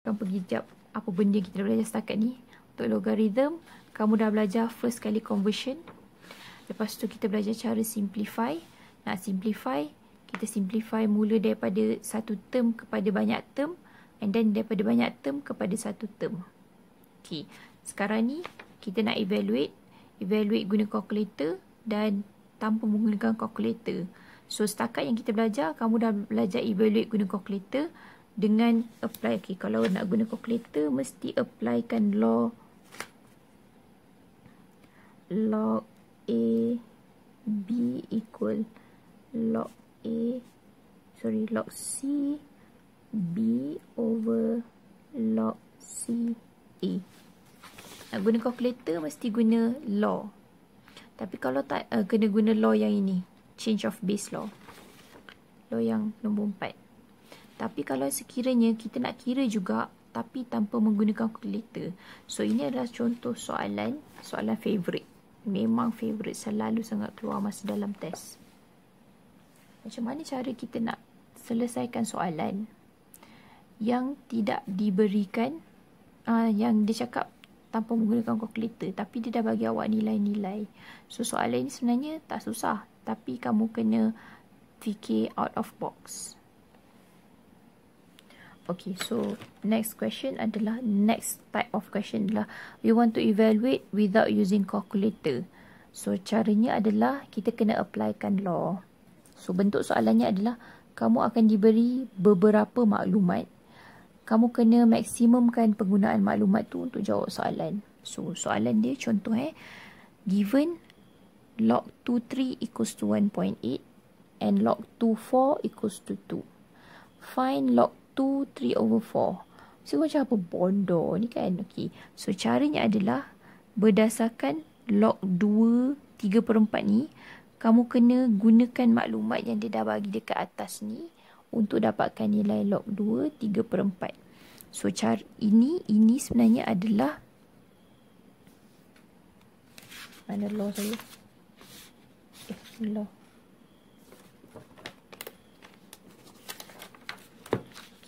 Akan pergi jap apa benda yang kita dah belajar setakat ni. Untuk logarithm, kamu dah belajar first kali conversion. Lepas tu kita belajar cara simplify. Nak simplify, kita simplify mula daripada satu term kepada banyak term. And then daripada banyak term kepada satu term. Okay, sekarang ni kita nak evaluate. Evaluate guna calculator dan tanpa menggunakan calculator. So setakat yang kita belajar, kamu dah belajar evaluate guna calculator dengan apply. Okay, kalau nak guna calculator mesti applykan log A B equal log C B over log C A. Nak guna calculator mesti guna law. Tapi kalau tak, kena guna law yang ini, change of base law. Law yang nombor 4. Tapi kalau sekiranya kita nak kira juga tapi tanpa menggunakan calculator. So ini adalah contoh soalan favorite. Memang favorite, selalu sangat keluar masa dalam test. Macam mana cara kita nak selesaikan soalan yang tidak diberikan, yang dia cakap tanpa menggunakan kalkulator, tapi dia dah bagi awak nilai-nilai. So soalan ini sebenarnya tak susah, tapi kamu kena fikir out of box. Okay, so next type of question adalah we want to evaluate without using calculator. So caranya adalah kita kena applykan law. So bentuk soalannya adalah kamu akan diberi beberapa maklumat. Kamu kena maksimumkan penggunaan maklumat tu untuk jawab soalan. So soalan dia contoh given log 23 equals to 1.8 and log 24 equals to 2. Find log 2 3 over 4. So macam apa bodoh ni kan. Okay. So caranya adalah berdasarkan log 2 3/4 ni, kamu kena gunakan maklumat yang dia dah bagi dekat atas ni untuk dapatkan nilai log 2 3/4. So cara ini sebenarnya adalah, mana law saya? Law.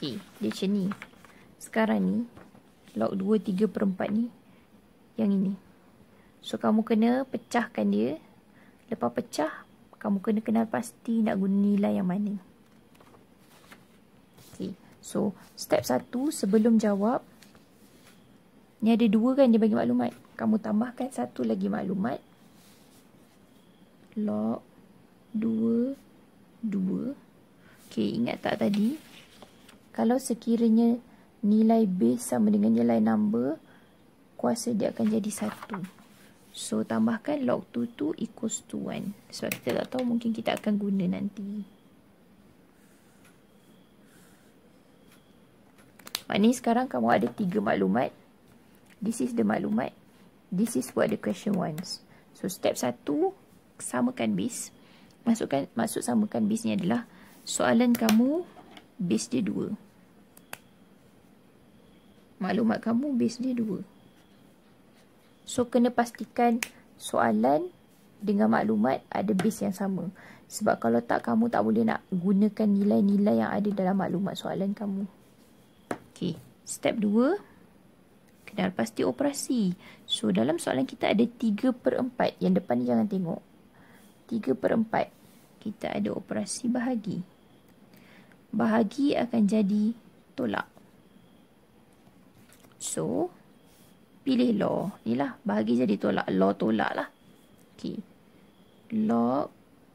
Okay, dia macam ni. Sekarang ni log 2 3/4 ni yang ini. So kamu kena pecahkan dia. Lepas pecah, kamu kena kenal pasti nak guna nilai yang mana. Okay, so step 1 sebelum jawab, ni ada 2 kan dia bagi maklumat. Kamu tambahkan satu lagi maklumat. Log 2 2. Okay, ingat tak tadi? Kalau sekiranya nilai base sama dengan nilai number, kuasa dia akan jadi 1. So tambahkan log 2 equals to 1. Sebab kita tak tahu, mungkin kita akan guna nanti. Maknanya sekarang kamu ada 3 maklumat. This is the maklumat. This is what the question wants. So step 1, samakan base. Maksud samakan base ni adalah soalan kamu base dia 2. Maklumat kamu base dia 2. So kena pastikan soalan dengan maklumat ada base yang sama. Sebab kalau tak, kamu tak boleh nak gunakan nilai-nilai yang ada dalam maklumat soalan kamu. Okay, step 2, kenal pasti operasi. So dalam soalan kita ada 3/4. Yang depan ni jangan tengok. 3/4. Kita ada operasi bahagi. Bahagi akan jadi tolak. So pilih law. Ni lah, bahagi jadi tolak. Law tolak lah. Okay. Log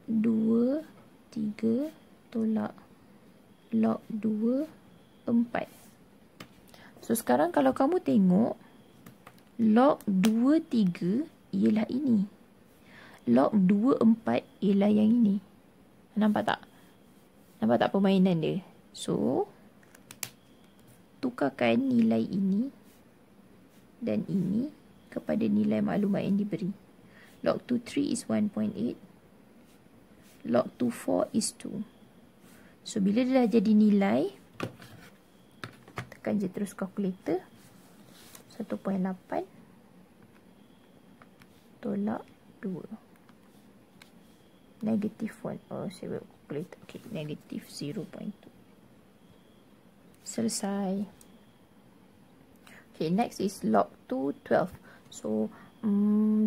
2 3 tolak log 2 4. So sekarang kalau kamu tengok, log 2 3 ialah ini. Log 2 4 ialah yang ini. Nampak tak? Nampak tak permainan dia? So tukarkan nilai ini dan ini kepada nilai maklumat yang diberi. Log 23 is 1.8. Log 24 is 2. So bila dia dah jadi nilai, tekan je terus kalkulator. 1.8 tolak 2. Negative 1. Oh, saya buat kalkulator. Okay, negative 0.2. Selesai. Okay, next is log 2, 12. So,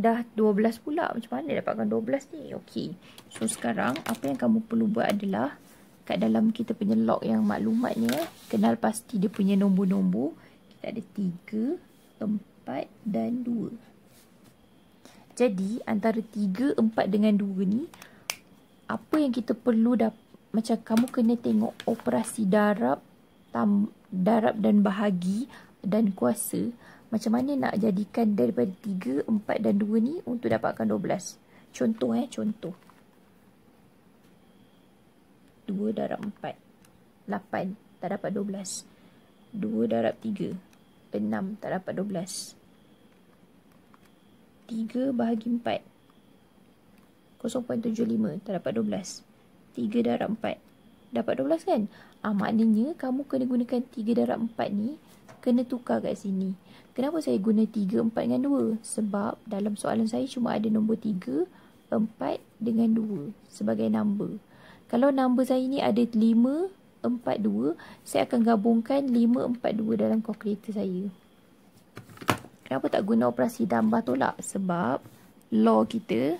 dah 12 pula. Macam mana dapatkan 12 ni? Okay. So, sekarang apa yang kamu perlu buat adalah kat dalam kita punya log yang maklumat ni, kenal pasti dia punya nombor-nombor. Kita ada 3, 4 dan 2. Jadi, antara 3, 4 dengan 2 ni, apa yang kita perlu macam kamu kena tengok operasi darab, darab dan bahagi dan kuasa. Macam mana nak jadikan daripada 3, 4 dan 2 ni untuk dapatkan 12. Contoh contoh. 2 darab 4, 8, tak dapat 12. 2 darab 3, 6, tak dapat 12. 3 bahagi 4, 0.75, tak dapat 12. 3 darab 4, dapat 12 kan? Maknanya kamu kena gunakan 3 darab 4 ni, kena tukar kat sini. Kenapa saya guna 3, 4 dengan 2? Sebab dalam soalan saya cuma ada nombor 3, 4 dengan 2 sebagai number. Kalau number saya ni ada 5, 4, 2, saya akan gabungkan 5, 4, 2 dalam kalkulator saya. Kenapa tak guna operasi tambah tolak? Sebab law kita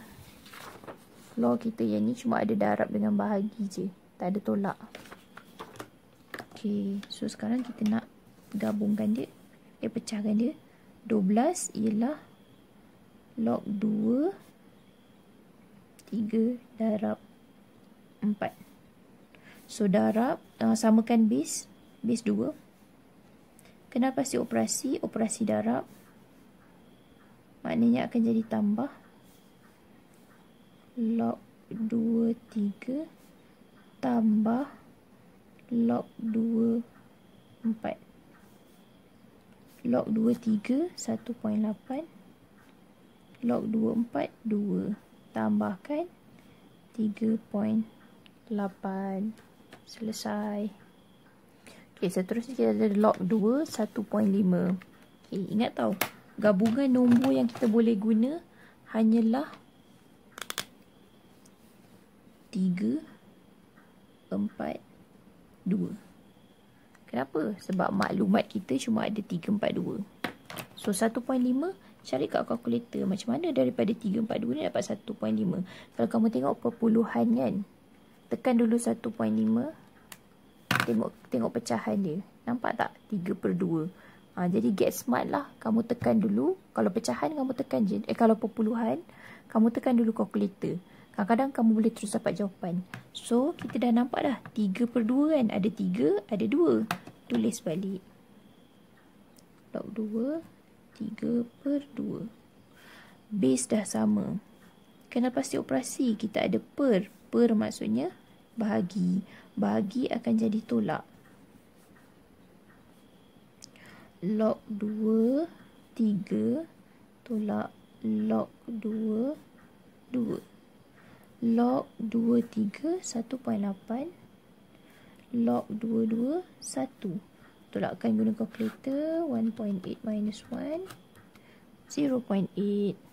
yang ni cuma ada darab dengan bahagi je. Tak ada tolak. Okay, so sekarang kita nak gabungkan dia. Pecahkan dia. 12 ialah log 2, 3 darab 4. So, darab, samakan base 2. Kenal pasti operasi darab. Maknanya akan jadi tambah log 2, 3 tambah log 2, 4. Log 2, 3, 1.8. Log 2, 4, 2. Tambahkan 3.8. Selesai. Okay, seterusnya kita ada log 2, 1.5. Okay, ingat tau, gabungan nombor yang kita boleh guna hanyalah 3, 4, 2. Kenapa? Sebab maklumat kita cuma ada 3, 4, 2. So, 1.5 cari kat kalkulator. Macam mana daripada 3, 4, 2 ni dapat 1.5? Kalau kamu tengok perpuluhan kan, tekan dulu 1.5. Tengok pecahan dia. Nampak tak? 3/2. Jadi get smart lah. Kamu tekan dulu. Kalau pecahan kamu tekan je. Kalau perpuluhan, kamu tekan dulu kalkulator. Kadang-kadang kamu boleh terus dapat jawapan. So, kita dah nampak dah. 3/2 kan? Ada 3, ada 2. Tulis balik. Log 2, 3/2. Base dah sama. Kenal pasti operasi. Kita ada per. Per maksudnya bahagi. Bahagi akan jadi tolak. Log 2, 3 tolak log 2, 2. Log 2, 3, 1.8. Log 2, 2, 1. Tolakkan guna kalkulator. 1.8 minus 1, 0.8.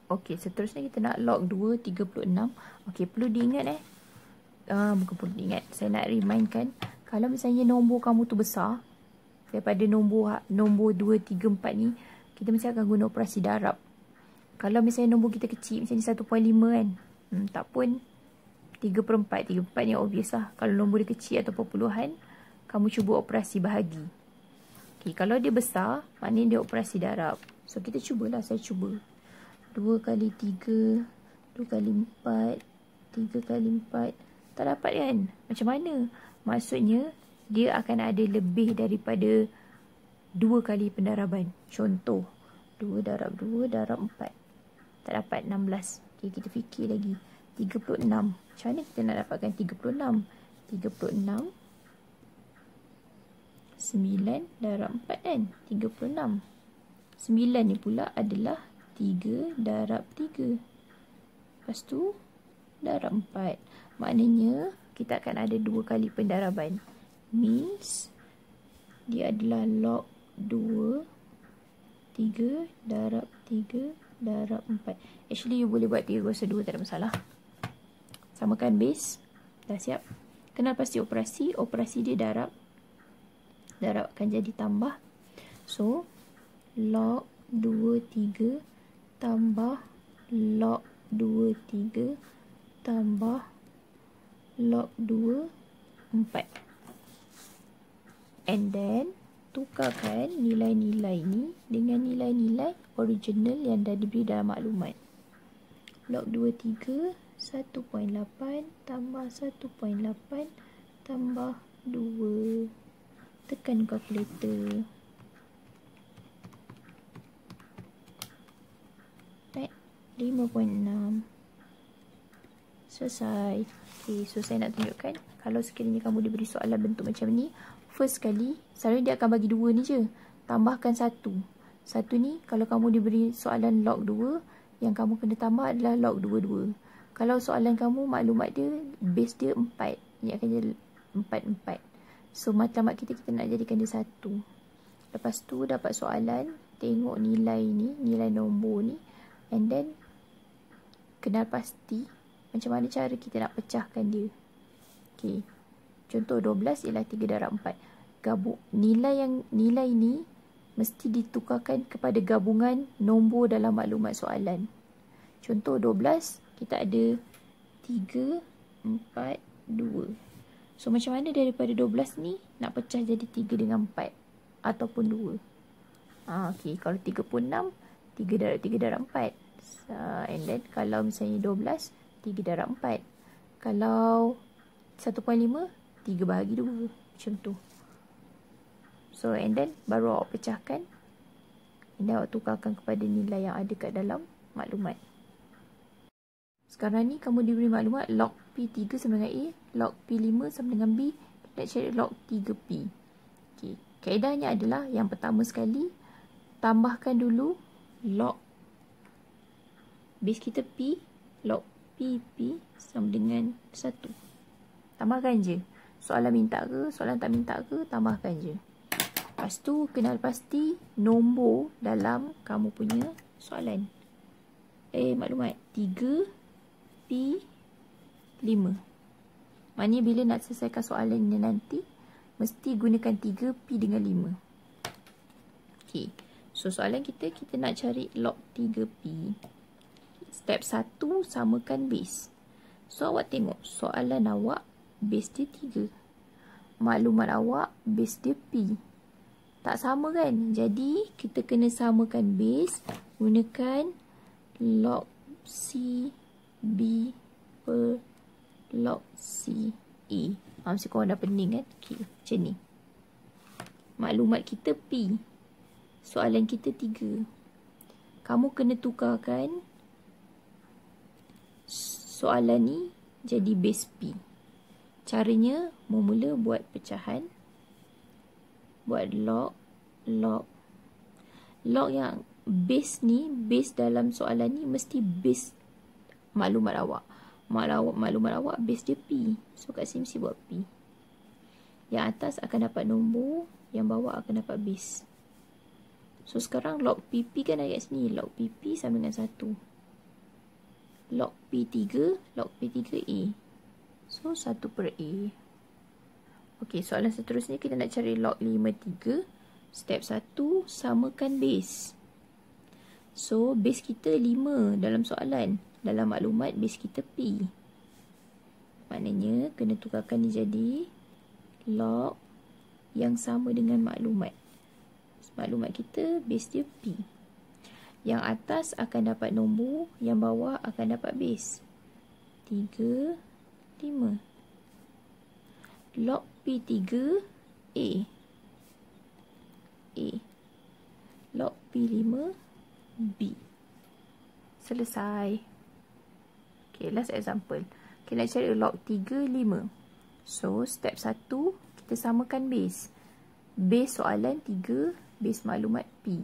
Okey, seterusnya kita nak log 2, 36. Okey, perlu diingat bukan perlu diingat. Saya nak remindkan, kalau misalnya nombor kamu tu besar daripada nombor 2, 3, 4 ni, kita mesti akan guna operasi darab. Kalau misalnya nombor kita kecil, misalnya 1.5 kan, tak pun 3/4. 3/4 ni obvious lah. Kalau nombor dia kecil atau perpuluhan, kamu cuba operasi bahagi. Okey, kalau dia besar, maknanya dia operasi darab. So, kita cubalah. Saya cuba. 2 kali 3, 2 kali 4, 3 kali 4. Tak dapat kan? Macam mana? Maksudnya, dia akan ada lebih daripada 2 kali pendaraban. Contoh, 2 darab 2 darab 4. Tak dapat, 16. Okay, kita fikir lagi. 36. Macam mana kita nak dapatkan 36? 36. 9 darab 4 kan? 36. 9 ni pula adalah 3 darab 3. Lepas tu, darab 4. Maknanya, kita akan ada 2 kali pendaraban. Means, dia adalah log 2, 3 darab 3 darab 4. Actually, you boleh buat 3 kuasa 2, tak ada masalah. Samakan base. Dah siap. Kenal pasti operasi. Operasi dia darab. Darab akan jadi tambah. So, log 23 tambah log 23 tambah log 2, 4. And then, tukarkan nilai-nilai ni dengan nilai-nilai original yang dah diberi dalam maklumat. Log 23, 1.8 tambah 1.8 tambah 2. Tekan kalkulator. Right? 5.6. Selesai. Okay, so saya nak tunjukkan. Kalau sekiranya kamu diberi soalan bentuk macam ni, first kali, selalu dia akan bagi 2 ni je. Tambahkan 1. 1 ni, kalau kamu diberi soalan log 2, yang kamu kena tambah adalah log 22. Kalau soalan kamu, maklumat dia, base dia 4. Ini akan jadi 4. So, matlamat kita nak jadikan dia 1. Lepas tu, dapat soalan, tengok nilai ni, nilai nombor ni. And then, kenal pasti macam mana cara kita nak pecahkan dia. Okay. Contoh 12 ialah 3 darab 4. Nilai ni mesti ditukarkan kepada gabungan nombor dalam maklumat soalan. Contoh 12, kita ada 3, 4, 2. So, macam mana daripada 12 ni nak pecah jadi 3 dengan 4 ataupun 2. Okay, kalau 3 pun 6, 3 darab 4. And then, kalau misalnya 12, 3 darab 4. Kalau 1.5, 3 bahagi 2. Macam tu. So, and then, baru awak pecahkan. And then, awak tukarkan kepada nilai yang ada kat dalam maklumat. Sekarang ni, kamu diberi maklumat log P3 sama dengan A, log P5 sama dengan B. Nak cari log 3P. Okay. Kaedahnya adalah, yang pertama sekali, tambahkan dulu log base kita P, log PP sama dengan 1. Tambahkan je. Soalan minta ke, soalan tak minta ke, tambahkan je. Lepas tu, kenal pasti nombor dalam kamu punya soalan. Maklumat. 3, P, 5. Maknanya bila nak selesaikan soalan ni nanti, mesti gunakan 3, P dengan 5. Okay. So, soalan kita nak cari log 3P. Step 1, samakan base. So, awak tengok. Soalan awak, base dia 3. Maklumat awak, base dia P. Tak sama kan? Jadi, kita kena samakan base. Gunakan log C, B per log C, A. Mesti korang dah pening kan? Okay, macam ni. Maklumat kita P. Soalan kita 3. Kamu kena tukarkan soalan ni jadi base P. Caranya, mula buat pecahan. Buat log. Log yang base ni, base dalam soalan ni mesti base maklumat awak. Maklumat awak base dia P. So, kat sini mesti buat P. Yang atas akan dapat nombor, yang bawah akan dapat base. So, sekarang log PP kan ada kat sini. Log PP sama dengan 1. Log P3, log P3A. So, 1 per A. Okey, soalan seterusnya kita nak cari log 53. Step 1, samakan base. So, base kita 5 dalam soalan. Dalam maklumat, base kita P. Maknanya, kena tukarkan ni jadi log yang sama dengan maklumat. Maklumat kita, base dia P. Yang atas akan dapat nombor, yang bawah akan dapat base. 3, 5. Log P3, A. Log P5, B. Selesai. Okay, last example. Okay, nak cari log 3, 5. So, step 1, kita samakan base. Base soalan 3, base maklumat P.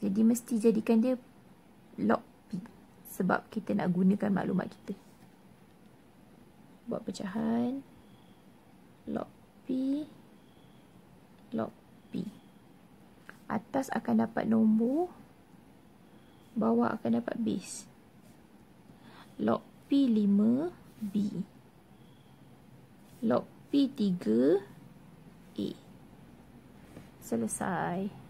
Jadi, mesti jadikan dia log P. Sebab kita nak gunakan maklumat kita. Buat pecahan. Log P. Log P. Atas akan dapat nombor. Bawah akan dapat base. Log P5, B. log P3A. Selesai.